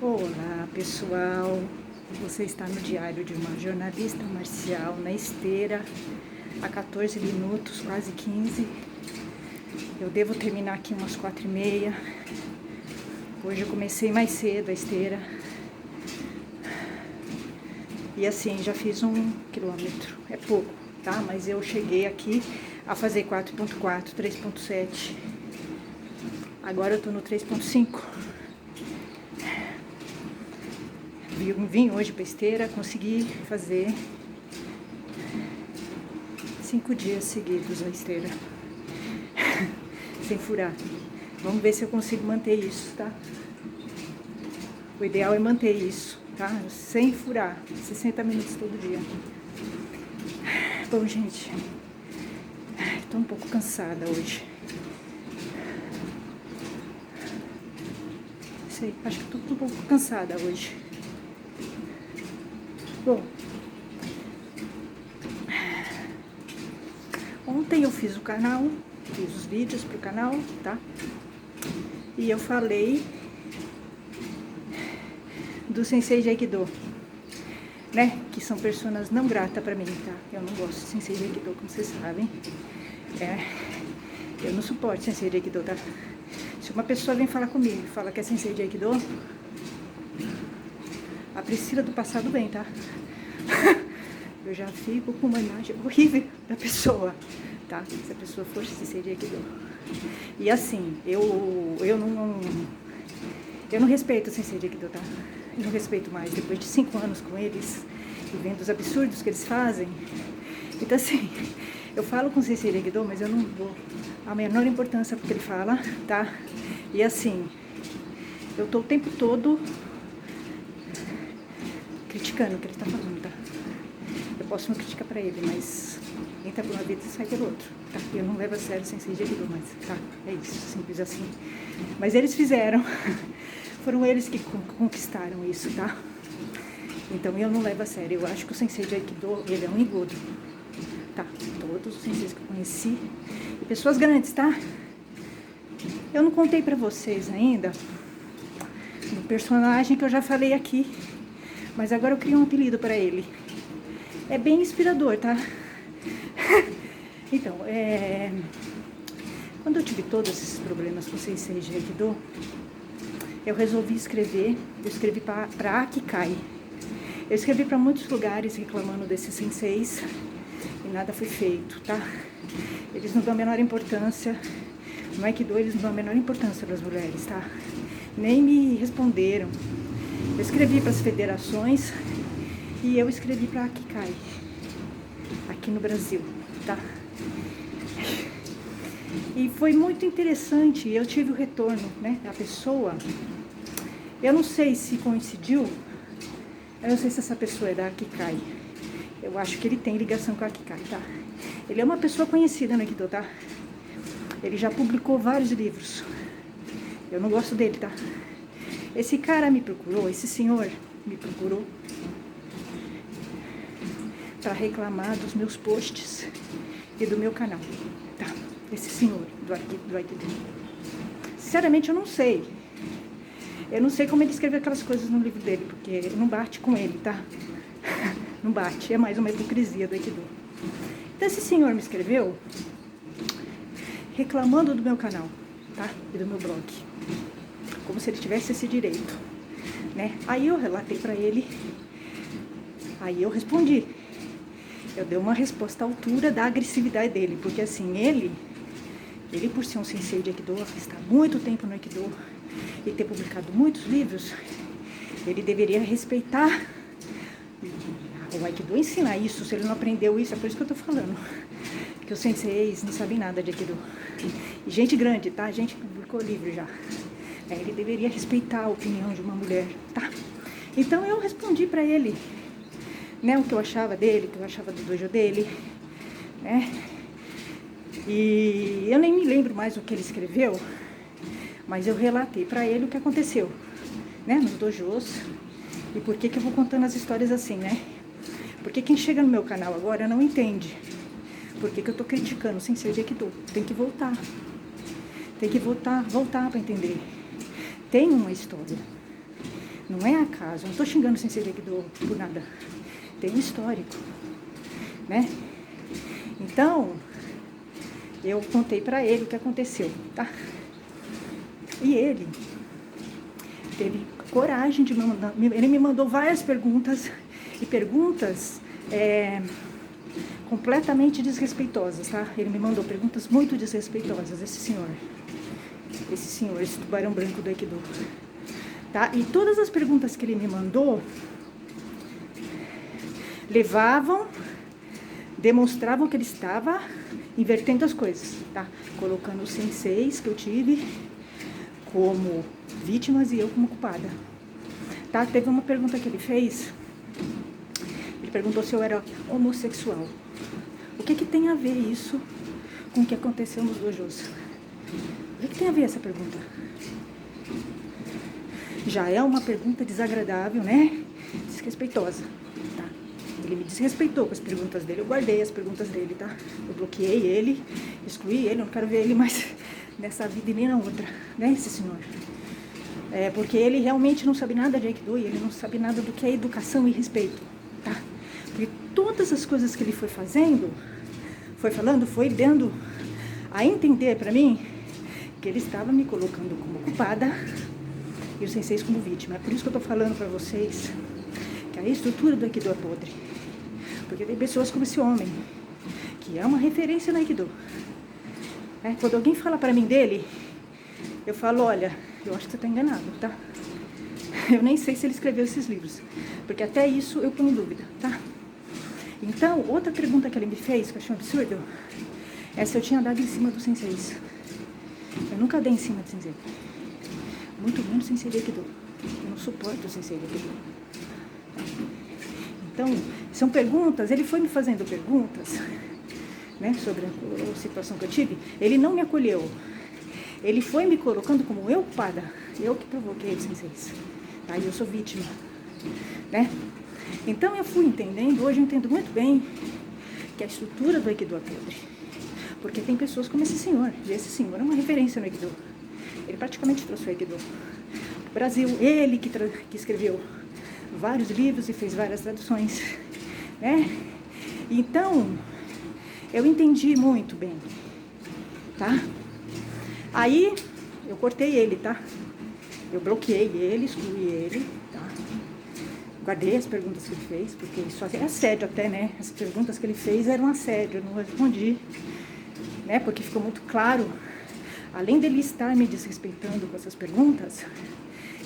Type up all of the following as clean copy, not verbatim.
Olá pessoal, você está no diário de uma jornalista marcial na esteira há 14 minutos, quase 15. Eu devo terminar aqui umas 4h30. Hoje eu comecei mais cedo a esteira. E assim, já fiz 1 quilômetro, é pouco, tá? Mas eu cheguei aqui a fazer 4.4, 3.7. Agora eu tô no 3.5. Vim hoje pra esteira, consegui fazer 5 dias seguidos a esteira, sem furar. Vamos ver se eu consigo manter isso, tá? O ideal é manter isso, tá? Sem furar, 60 minutos todo dia. Bom, gente, tô um pouco cansada hoje. Sei, acho que tô um pouco cansada hoje. Bom, ontem eu fiz o canal, fiz os vídeos pro canal, tá? E eu falei do Sensei de Aikido, né? Que são pessoas não gratas pra mim, tá? Eu não gosto de Sensei de Aikido, como vocês sabem. Eu não suporto Sensei de Aikido, tá? Se uma pessoa vem falar comigo e fala que é Sensei de Aikido, a Priscila do passado vem, tá? Eu já fico com uma imagem horrível da pessoa, tá? Se a pessoa for Sensei de Aikido. E assim, eu não respeito o Sensei de Aikido, tá? Eu não respeito mais, depois de 5 anos com eles, e vendo os absurdos que eles fazem. Então assim, eu falo com o Sensei de Aikido, mas eu não dou a menor importância porque ele fala, tá? E assim, eu tô o tempo todo criticando o que ele tá falando, tá? Eu posso não criticar pra ele, mas entra por uma vida e sai pelo outro, tá? Eu não levo a sério sem ser Aikido, mas tá, é isso, simples assim. Mas eles fizeram, foram eles que conquistaram isso, tá? Então eu não levo a sério, eu acho que o Sensei de Aikido, ele é um engodo, tá? Todos os senseis que eu conheci, e pessoas grandes, tá? Eu não contei pra vocês ainda do personagem que eu já falei aqui, mas agora eu criei um apelido pra ele. É bem inspirador, tá? Então, quando eu tive todos esses problemas com o Sensei de Aikido, eu resolvi escrever. Eu escrevi pra Akikai. Eu escrevi pra muitos lugares reclamando desses senseis e nada foi feito, tá? Eles não dão a menor importância. No Aikido eles não dão a menor importância para as mulheres, tá? Nem me responderam. Eu escrevi para as federações e eu escrevi para a Akikai, aqui no Brasil, tá? E foi muito interessante, eu tive o retorno, né, da pessoa. Eu não sei se coincidiu, eu não sei se essa pessoa é da Akikai. Eu acho que ele tem ligação com a Akikai, tá? Ele é uma pessoa conhecida no Aikido, tá? Ele já publicou vários livros. Eu não gosto dele, tá? Esse cara me procurou, esse senhor me procurou para reclamar dos meus posts e do meu canal, tá? Esse senhor do Aikido. Sinceramente, eu não sei. Eu não sei como ele escreveu aquelas coisas no livro dele, porque não bate com ele, tá? Não bate, é mais uma hipocrisia do Aikido. Então esse senhor me escreveu reclamando do meu canal, tá? E do meu blog. Como se ele tivesse esse direito, né? Aí eu relatei pra ele, aí eu respondi. Eu dei uma resposta à altura da agressividade dele, porque assim, ele por ser um sensei de Aikido, está há muito tempo no Aikido e ter publicado muitos livros, ele deveria respeitar o Aikido, ensinar isso. Se ele não aprendeu isso, é por isso que eu tô falando, que os senseis não sabem nada de Aikido. E gente grande, tá? Gente que publicou livro já. Ele deveria respeitar a opinião de uma mulher, tá? Então eu respondi pra ele, né, o que eu achava dele, o que eu achava do dojo dele, né? E eu nem me lembro mais o que ele escreveu, mas eu relatei pra ele o que aconteceu, né, nos dojos. E por que eu vou contando as histórias assim, né? Porque quem chega no meu canal agora não entende por que eu tô criticando o Sensei de Aikido. Tem que voltar. Tem que voltar pra entender. Tem uma história. Não é acaso, eu não estou xingando o Sensei do Aikido por nada. Tem um histórico, né? Então, eu contei pra ele o que aconteceu, tá? E ele teve coragem de me mandar, ele me mandou várias perguntas, e perguntas completamente desrespeitosas, tá? Ele me mandou perguntas muito desrespeitosas, esse tubarão branco do Aikido, tá? E todas as perguntas que ele me mandou demonstravam que ele estava invertendo as coisas, tá? Colocando os senseis que eu tive como vítimas e eu como culpada, tá? Teve uma pergunta que ele fez, ele perguntou se eu era homossexual. O que tem a ver isso com o que aconteceu nos dojos? O que tem a ver essa pergunta? Já é uma pergunta desagradável, né? Desrespeitosa, tá? Ele me desrespeitou com as perguntas dele, eu guardei as perguntas dele, tá? Eu bloqueei ele, excluí ele, eu não quero ver ele mais nessa vida e nem na outra, né, esse senhor? Porque ele realmente não sabe nada de Aikido e ele não sabe nada do que é educação e respeito, tá? Porque todas as coisas que ele foi fazendo, foi dando a entender pra mim que ele estava me colocando como culpada e os senseis como vítima. É por isso que eu tô falando pra vocês que a estrutura do Aikido é podre. Porque tem pessoas como esse homem, que é uma referência no Aikido. Quando alguém fala pra mim dele, eu falo, olha, eu acho que você tá enganado, tá? Eu nem sei se ele escreveu esses livros, porque até isso eu ponho em dúvida, tá? Então, outra pergunta que ele me fez, que eu achei um absurdo, é se eu tinha dado em cima dos senseis. Eu nunca dei em cima de sensei. Muito menos sensei de Aikido. Eu não suporto o sensei de Aikido. Então, são perguntas, ele foi me fazendo perguntas, né, sobre a situação que eu tive. Ele não me acolheu. Ele foi me colocando como eu culpada. Eu que provoquei os senseis. Tá? E eu sou vítima, né? Então eu fui entendendo, hoje eu entendo muito bem que a estrutura do Aikido é podre. Porque tem pessoas como esse senhor. E esse senhor é uma referência no Aikido. Ele praticamente trouxe o Aikido pro Brasil. Ele que escreveu vários livros e fez várias traduções, né? Então, eu entendi muito bem, tá? Aí, eu cortei ele, tá? Eu bloqueei ele, excluí ele, tá? Guardei as perguntas que ele fez, porque isso é assédio até, né? As perguntas que ele fez eram assédio, eu não respondi, né? Porque ficou muito claro, além dele estar me desrespeitando com essas perguntas,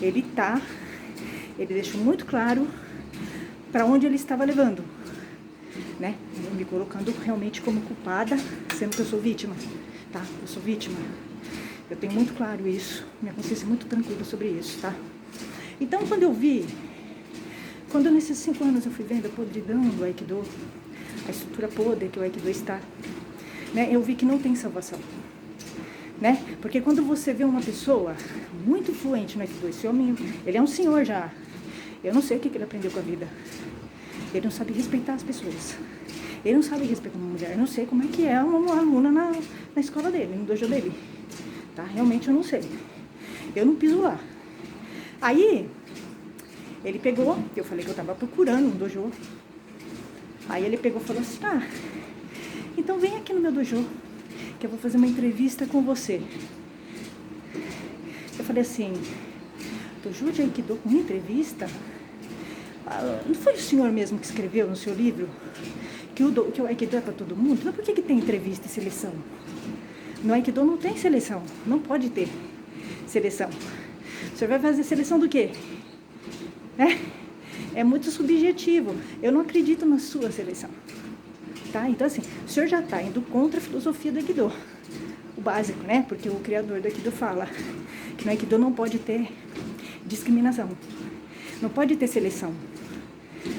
ele deixou muito claro para onde ele estava levando, né? Me colocando realmente como culpada, sendo que eu sou vítima, tá? Eu sou vítima. Eu tenho muito claro isso, minha consciência é muito tranquila sobre isso, tá? Então, quando nesses 5 anos eu fui vendo a podridão do Aikido, a estrutura podre que o Aikido está, né? Eu vi que não tem salvação, né? Porque quando você vê uma pessoa muito fluente no Aikido, esse homem, ele é um senhor já. Eu não sei o que ele aprendeu com a vida. Ele não sabe respeitar as pessoas. Ele não sabe respeitar uma mulher. Eu não sei como é que é uma aluna na escola dele, no dojo dele. Tá? Realmente eu não sei. Eu não piso lá. Aí, ele pegou, eu falei que eu tava procurando um dojo. Aí ele pegou e falou assim, então vem aqui no meu dojo, que eu vou fazer uma entrevista com você. Eu falei assim, dojo de Aikido com entrevista? Não foi o senhor mesmo que escreveu no seu livro que o Aikido é para todo mundo? Então por que tem entrevista e seleção? No Aikido não tem seleção, não pode ter seleção. O senhor vai fazer seleção do quê? É muito subjetivo. Eu não acredito na sua seleção. Tá? Então assim, o senhor já está indo contra a filosofia do Aikido. O básico, né? Porque o criador do Aikido fala que no Aikido não pode ter discriminação. Não pode ter seleção.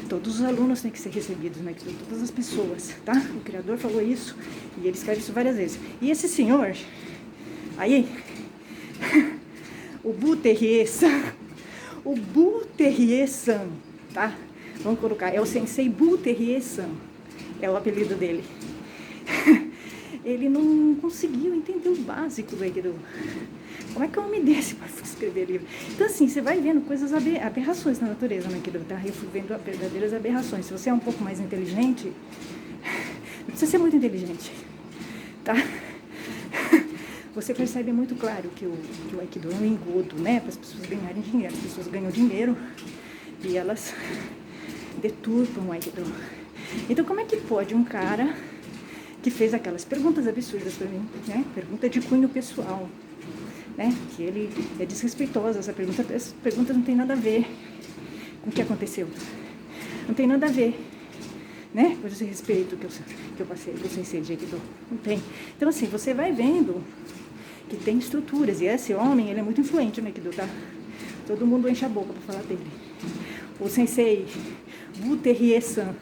Todos os alunos têm que ser recebidos no Aikido, todas as pessoas, tá? O criador falou isso e ele escreve isso várias vezes. E esse senhor, aí, o Buterrie-san, tá? Vamos colocar, é o Sensei Buterrie-san, é o apelido dele. Ele não conseguiu entender o básico do Aikido, Como é que um homem desse pode escrever livro? Então, assim, você vai vendo coisas aberrações na natureza, no Aikido, tá? Eu fui vendo verdadeiras aberrações. Se você é um pouco mais inteligente, não precisa ser muito inteligente, tá? Você percebe muito claro que o Aikido é um engodo, né? Para as pessoas ganharem dinheiro. As pessoas ganham dinheiro e elas deturpam o Aikido. Então, como é que pode um cara que fez aquelas perguntas absurdas para mim, né? Pergunta de cunho pessoal, né? Que ele é desrespeitosa, essa pergunta não tem nada a ver com o que aconteceu. Não tem nada a ver, né? Com esse respeito que eu passei, que eu sensei de Aikido. Não tem. Então, assim, você vai vendo que tem estruturas. E esse homem, ele é muito influente no Aikido, tá? Todo mundo enche a boca para falar dele. O sensei Wu Terrier-san.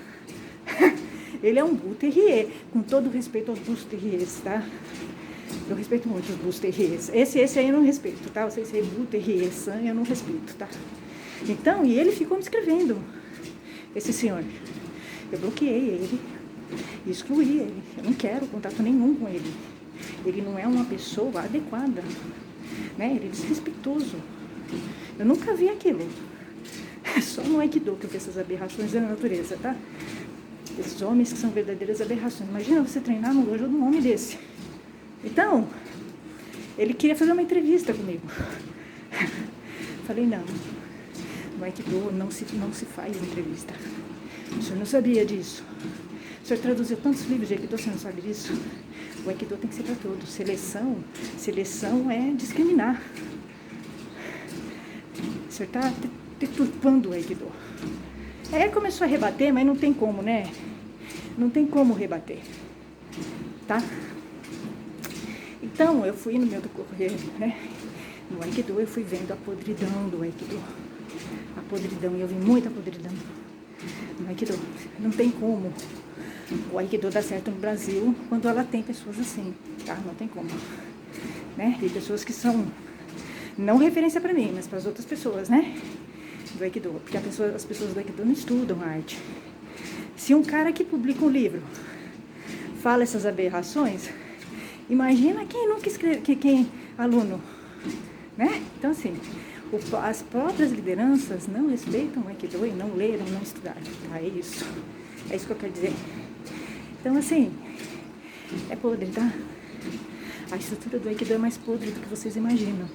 Ele é um Bull Terrier, com todo respeito aos Bulls Terriers, tá? Eu respeito muito os Bulls Terriers. Esse aí eu não respeito, tá? O sensei Bull Terrier-san eu não respeito, tá? Então, e ele ficou me escrevendo, esse senhor. Eu bloqueei ele, excluí ele. Eu não quero contato nenhum com ele. Ele não é uma pessoa adequada, né? Ele é desrespeitoso. Eu nunca vi aquilo. Só no Aikido que eu vi essas aberrações da natureza, tá? Esses homens que são verdadeiras aberrações. Imagina você treinar no dojo de um homem desse. Então, ele queria fazer uma entrevista comigo. Falei, não. No Aikido não se faz entrevista. O senhor não sabia disso. O senhor traduziu tantos livros de Aikido, você não sabe disso? O Aikido tem que ser para todos. Seleção é discriminar. O senhor está deturpando o Aikido. Aí ele começou a rebater, mas não tem como, né? Não tem como rebater, tá? Então, eu fui no meu decorrer, né? No Aikido, eu fui vendo a podridão do Aikido. A podridão, e eu vi muita podridão no Aikido. Não tem como o Aikido dar certo no Brasil quando ela tem pessoas assim, tá? Não tem como, né? E pessoas que são, não referência pra mim, mas para as outras pessoas, né? Do Aikido, porque as pessoas do Aikido não estudam arte. Se um cara que publica um livro fala essas aberrações, imagina quem nunca escreve, quem aluno, né? Então, assim, as próprias lideranças não respeitam o Aikido e não leram, não estudaram, tá? É isso que eu quero dizer. Então, assim, é podre, tá? A estrutura do Aikido é mais podre do que vocês imaginam.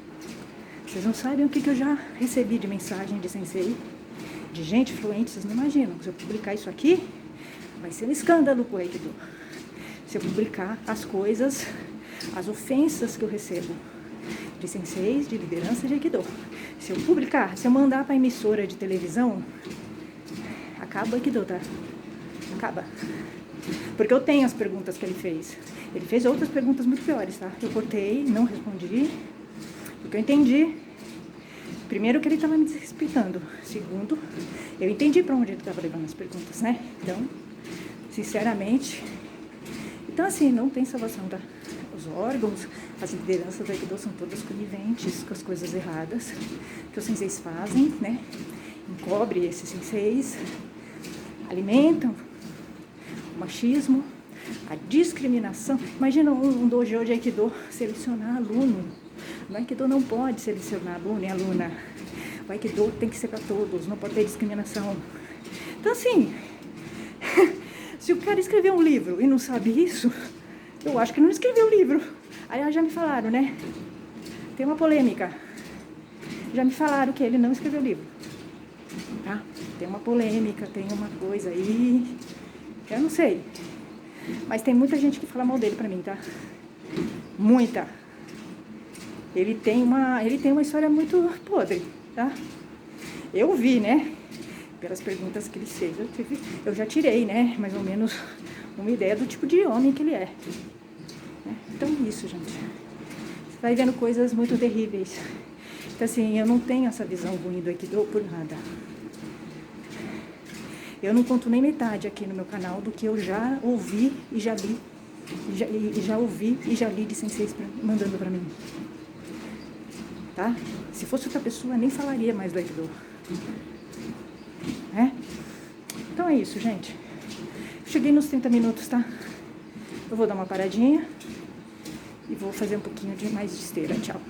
Vocês não sabem o que eu já recebi de mensagem de sensei, de gente fluente, vocês não imaginam. Se eu publicar isso aqui, vai ser um escândalo pro Aikido. Se eu publicar as coisas, as ofensas que eu recebo de senseis, de liderança de Aikido. Se eu publicar, se eu mandar pra emissora de televisão, acaba o Aikido, tá? Acaba. Porque eu tenho as perguntas que ele fez. Ele fez outras perguntas muito piores, tá? Eu cortei, não respondi. Porque eu entendi, primeiro, que ele estava me desrespeitando. Segundo, eu entendi para onde ele estava levando as perguntas, né? Então, sinceramente, então assim, não tem salvação, tá? Os órgãos, as lideranças do Aikido são todas coniventes com as coisas erradas que os senseis fazem, né? Encobre esses senseis, alimentam o machismo, a discriminação. Imagina um dojo de Aikido selecionar aluno. O Aikido não pode selecionar aluno e aluna. O Aikido tem que ser para todos, não pode ter discriminação. Então, assim, se o cara escreveu um livro e não sabe isso, eu acho que não escreveu o livro. Aí já me falaram, né? Tem uma polêmica. Já me falaram que ele não escreveu o livro. Tá? Tem uma polêmica, tem uma coisa aí. Eu não sei. Mas tem muita gente que fala mal dele pra mim, tá? Muita. Ele tem uma história muito podre, tá? Eu vi, né? Pelas perguntas que ele fez. Eu já tirei, né? Mais ou menos uma ideia do tipo de homem que ele é. Então, isso, gente. Você vai vendo coisas muito terríveis. Então, assim, eu não tenho essa visão ruim do Aikido por nada. Eu não conto nem metade aqui no meu canal do que eu já ouvi e já li. Já ouvi e já li de senseis mandando pra mim. Tá? Se fosse outra pessoa, nem falaria mais do Aikido. Né? Então é isso, gente. Cheguei nos 30 minutos, tá? Eu vou dar uma paradinha e vou fazer um pouquinho de mais de esteira. Tchau.